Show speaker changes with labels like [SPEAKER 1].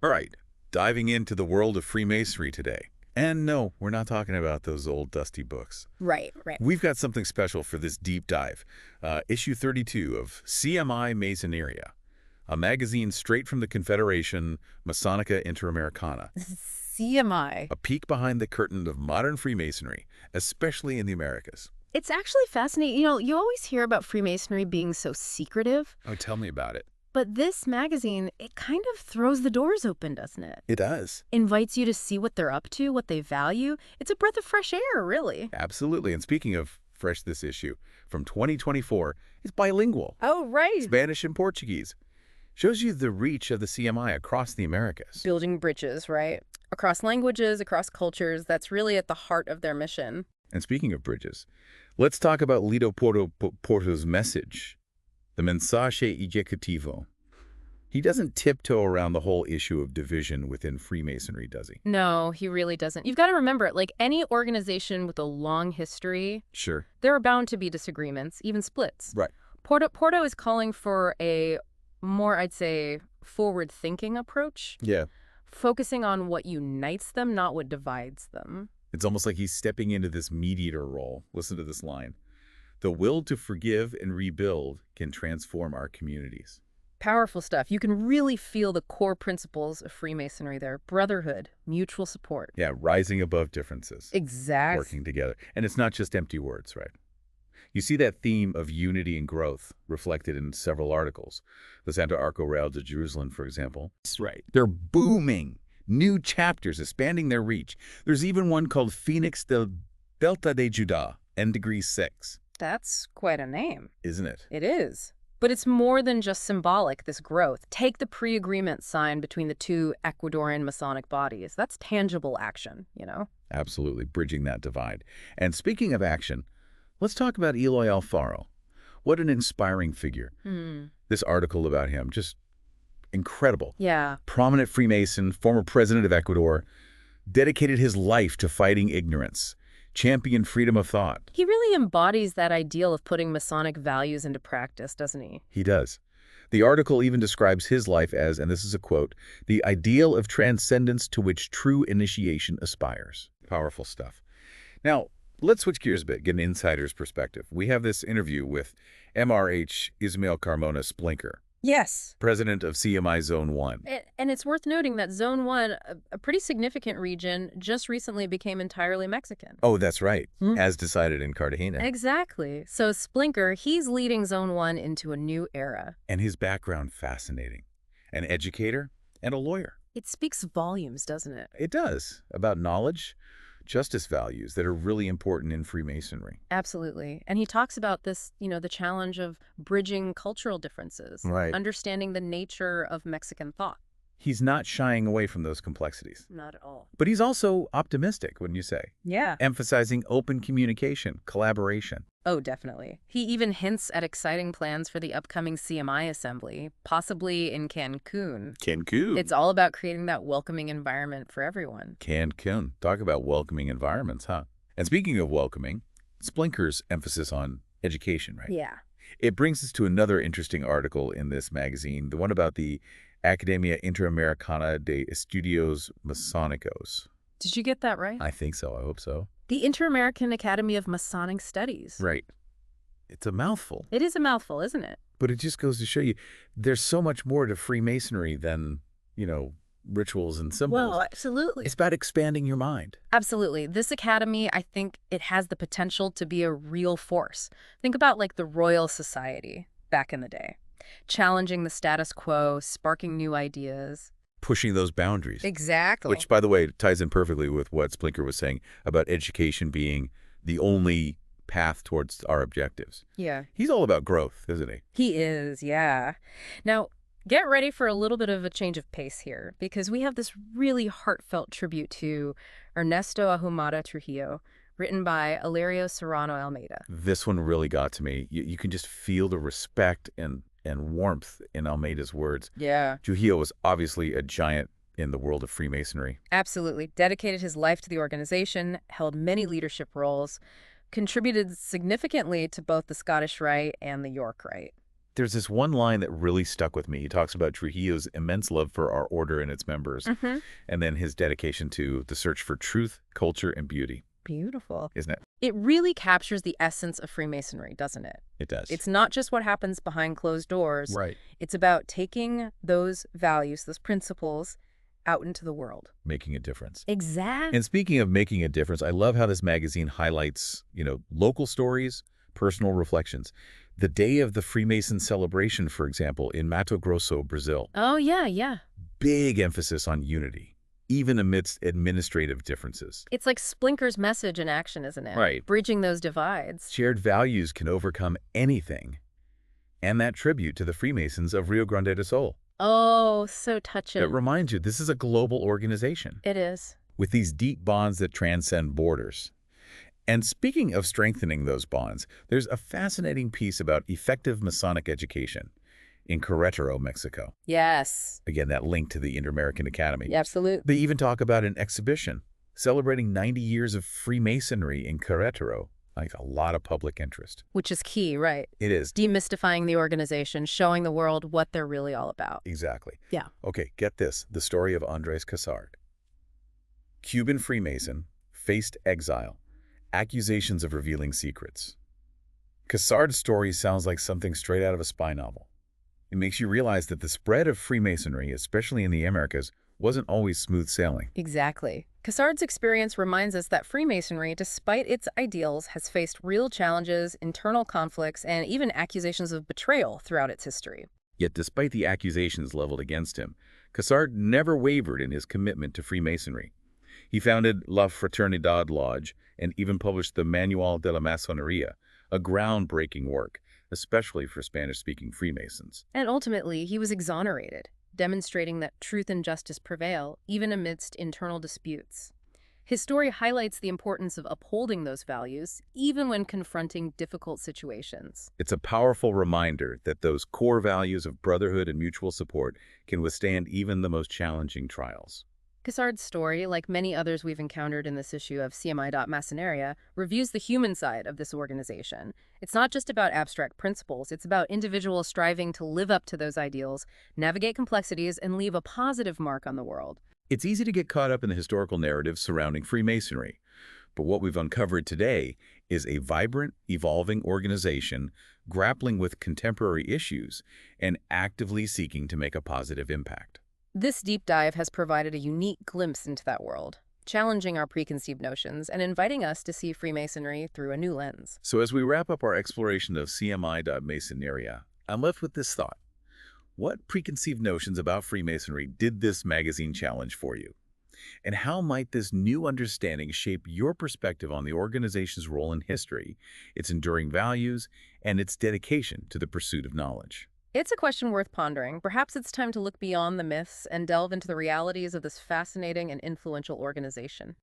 [SPEAKER 1] All right, diving into the world of Freemasonry today. And no, we're not talking about those old dusty books.
[SPEAKER 2] Right, right.
[SPEAKER 1] We've got something special for this deep dive. Issue 32 of CMI Masoneria, a magazine straight from the Confederation, Masonica Inter-Americana.
[SPEAKER 2] CMI.
[SPEAKER 1] A peek behind the curtain of modern Freemasonry, especially in the Americas.
[SPEAKER 2] It's actually fascinating. You always hear about Freemasonry being so secretive,
[SPEAKER 1] Oh, tell me about it.
[SPEAKER 2] but this magazine, it kind of throws the doors open, doesn't it?
[SPEAKER 1] It does.
[SPEAKER 2] Invites you to see what they're up to, what they value. It's a breath of fresh air, really.
[SPEAKER 1] Absolutely. And speaking of fresh, this issue from 2024 is bilingual.
[SPEAKER 2] Oh, right.
[SPEAKER 1] Spanish and Portuguese. Shows you the reach of the CMI across the Americas.
[SPEAKER 2] Building bridges, right? Across languages, across cultures, that's really at the heart of their mission.
[SPEAKER 1] And speaking of bridges, let's talk about Lito Porto Porto's message, the mensaje ejecutivo. He doesn't tiptoe around the whole issue of division within Freemasonry, does he?
[SPEAKER 2] No, he really doesn't. You've got to remember, like any organization with a long history,
[SPEAKER 1] Sure.
[SPEAKER 2] there are bound to be disagreements, even splits.
[SPEAKER 1] Right.
[SPEAKER 2] Porto is calling for a more, I'd say, forward-thinking approach,
[SPEAKER 1] Yeah.
[SPEAKER 2] focusing on what unites them, not what divides them.
[SPEAKER 1] It's almost like he's stepping into this mediator role. Listen to this line. The will to forgive and rebuild can transform our communities.
[SPEAKER 2] Powerful stuff. You can really feel the core principles of Freemasonry there. Brotherhood, mutual support.
[SPEAKER 1] Yeah, rising above differences.
[SPEAKER 2] Exactly.
[SPEAKER 1] Working together. And it's not just empty words, right? You see that theme of unity and growth reflected in several articles. The Santo Arco Real de Jerusalem, for example. That's right. They're booming. New chapters expanding their reach. There's even one called Phoenix del Delta de Judá, N degree 6.
[SPEAKER 2] That's quite a name.
[SPEAKER 1] Isn't it?
[SPEAKER 2] It is. But it's more than just symbolic, this growth. Take the pre-agreement signed between the two Ecuadorian Masonic bodies. That's tangible action, you know?
[SPEAKER 1] Absolutely, bridging that divide. And speaking of action, let's talk about Eloy Alfaro. What an inspiring figure. This article about him, just incredible.
[SPEAKER 2] Yeah.
[SPEAKER 1] Prominent Freemason, former president of Ecuador, dedicated his life to fighting ignorance, championed freedom of thought.
[SPEAKER 2] He really embodies that ideal of putting Masonic values into practice, doesn't he?
[SPEAKER 1] He does. The article even describes his life as, and this is a quote, the ideal of transcendence to which true initiation aspires. Powerful stuff. Now, let's switch gears a bit, get an insider's perspective. We have this interview with MRH Ismael Carmona Splinker,
[SPEAKER 2] Yes.
[SPEAKER 1] president of CMI Zone 1.
[SPEAKER 2] And it's worth noting that Zone 1, a pretty significant region, just recently became entirely Mexican.
[SPEAKER 1] Oh, that's right, as decided in Cartagena.
[SPEAKER 2] Exactly. So Splinker, he's leading Zone 1 into a new era.
[SPEAKER 1] And his background fascinating. An educator and a lawyer.
[SPEAKER 2] It speaks volumes, doesn't it?
[SPEAKER 1] It does, about knowledge, justice values that are really important in Freemasonry.
[SPEAKER 2] Absolutely. And he talks about this, the challenge of bridging cultural differences.
[SPEAKER 1] Right.
[SPEAKER 2] Understanding the nature of Mexican thought.
[SPEAKER 1] He's not shying away from those complexities.
[SPEAKER 2] Not at all.
[SPEAKER 1] But he's also optimistic, wouldn't you say?
[SPEAKER 2] Yeah.
[SPEAKER 1] Emphasizing open communication, collaboration.
[SPEAKER 2] Oh, definitely. He even hints at exciting plans for the upcoming CMI assembly, possibly in Cancun.
[SPEAKER 1] Cancun.
[SPEAKER 2] It's all about creating that welcoming environment for everyone.
[SPEAKER 1] Cancun. Talk about welcoming environments, huh? And speaking of welcoming, Splinker's emphasis on education, right?
[SPEAKER 2] Yeah.
[SPEAKER 1] It brings us to another interesting article in this magazine, the one about the Academia Interamericana de Estudios Masónicos.
[SPEAKER 2] Did you get that right?
[SPEAKER 1] I think so. I hope so.
[SPEAKER 2] The Inter-American Academy of Masonic Studies.
[SPEAKER 1] Right. It's a mouthful.
[SPEAKER 2] It is a mouthful, isn't it?
[SPEAKER 1] But it just goes to show you there's so much more to Freemasonry than, rituals and symbols.
[SPEAKER 2] Well, absolutely.
[SPEAKER 1] It's about expanding your mind.
[SPEAKER 2] Absolutely. This academy, I think it has the potential to be a real force. Think about like the Royal Society back in the day. Challenging the status quo, sparking new ideas.
[SPEAKER 1] Pushing those boundaries.
[SPEAKER 2] Exactly.
[SPEAKER 1] Which, by the way, ties in perfectly with what Splinker was saying about education being the only path towards our objectives.
[SPEAKER 2] Yeah.
[SPEAKER 1] He's all about growth, isn't he?
[SPEAKER 2] He is, yeah. Now, get ready for a little bit of a change of pace here, because we have this really heartfelt tribute to Ernesto Ahumada Trujillo, written by Ilario Serrano Almeida.
[SPEAKER 1] This one really got to me. You can just feel the respect and warmth in Almeida's words.
[SPEAKER 2] Yeah.
[SPEAKER 1] Trujillo was obviously a giant in the world of Freemasonry.
[SPEAKER 2] Absolutely. Dedicated his life to the organization, held many leadership roles, contributed significantly to both the Scottish Rite and the York Rite.
[SPEAKER 1] There's this one line that really stuck with me. He talks about Trujillo's immense love for our order and its members, and then his dedication to the search for truth, culture, and beauty.
[SPEAKER 2] Beautiful.
[SPEAKER 1] Isn't it?
[SPEAKER 2] It really captures the essence of Freemasonry, doesn't it?
[SPEAKER 1] It does.
[SPEAKER 2] It's not just what happens behind closed doors.
[SPEAKER 1] Right.
[SPEAKER 2] It's about taking those values, those principles, out into the world.
[SPEAKER 1] Making a difference.
[SPEAKER 2] Exactly.
[SPEAKER 1] And speaking of making a difference, I love how this magazine highlights, local stories, personal reflections. The day of the Freemason celebration, for example, in Mato Grosso, Brazil.
[SPEAKER 2] Oh, yeah.
[SPEAKER 1] Big emphasis on unity, even amidst administrative differences.
[SPEAKER 2] It's like Splinker's message in action, isn't it?
[SPEAKER 1] Right.
[SPEAKER 2] Bridging those divides.
[SPEAKER 1] Shared values can overcome anything. And that tribute to the Freemasons of Rio Grande do Sul.
[SPEAKER 2] Oh, so touching.
[SPEAKER 1] It reminds you, this is a global organization.
[SPEAKER 2] It is.
[SPEAKER 1] With these deep bonds that transcend borders. And speaking of strengthening those bonds, there's a fascinating piece about effective Masonic education in Querétaro, Mexico.
[SPEAKER 2] Yes.
[SPEAKER 1] Again, that link to the Inter-American Academy.
[SPEAKER 2] Absolutely.
[SPEAKER 1] They even talk about an exhibition celebrating 90 years of Freemasonry in Querétaro. Like a lot of public interest.
[SPEAKER 2] Which is key, right?
[SPEAKER 1] It is.
[SPEAKER 2] Demystifying the organization, showing the world what they're really all about.
[SPEAKER 1] Exactly.
[SPEAKER 2] Yeah.
[SPEAKER 1] Okay, get this. The story of Andres Cassard. Cuban Freemason, faced exile, accusations of revealing secrets. Cassard's story sounds like something straight out of a spy novel. It makes you realize that the spread of Freemasonry, especially in the Americas, wasn't always smooth sailing.
[SPEAKER 2] Exactly. Cassard's experience reminds us that Freemasonry, despite its ideals, has faced real challenges, internal conflicts, and even accusations of betrayal throughout its history.
[SPEAKER 1] Yet despite the accusations leveled against him, Cassard never wavered in his commitment to Freemasonry. He founded La Fraternidad Lodge and even published the Manual de la Masoneria, a groundbreaking work, especially for Spanish-speaking Freemasons.
[SPEAKER 2] And ultimately, he was exonerated, demonstrating that truth and justice prevail, even amidst internal disputes. His story highlights the importance of upholding those values, even when confronting difficult situations.
[SPEAKER 1] It's a powerful reminder that those core values of brotherhood and mutual support can withstand even the most challenging trials.
[SPEAKER 2] Cassard's story, like many others we've encountered in this issue of CMI Masoneria, reviews the human side of this organization. It's not just about abstract principles, it's about individuals striving to live up to those ideals, navigate complexities, and leave a positive mark on the world.
[SPEAKER 1] It's easy to get caught up in the historical narrative surrounding Freemasonry, but what we've uncovered today is a vibrant, evolving organization grappling with contemporary issues and actively seeking to make a positive impact.
[SPEAKER 2] This deep dive has provided a unique glimpse into that world, challenging our preconceived notions and inviting us to see Freemasonry through a new lens.
[SPEAKER 1] So as we wrap up our exploration of CMI Masoneria, I'm left with this thought. What preconceived notions about Freemasonry did this magazine challenge for you? And how might this new understanding shape your perspective on the organization's role in history, its enduring values, and its dedication to the pursuit of knowledge?
[SPEAKER 2] It's a question worth pondering. Perhaps it's time to look beyond the myths and delve into the realities of this fascinating and influential organization.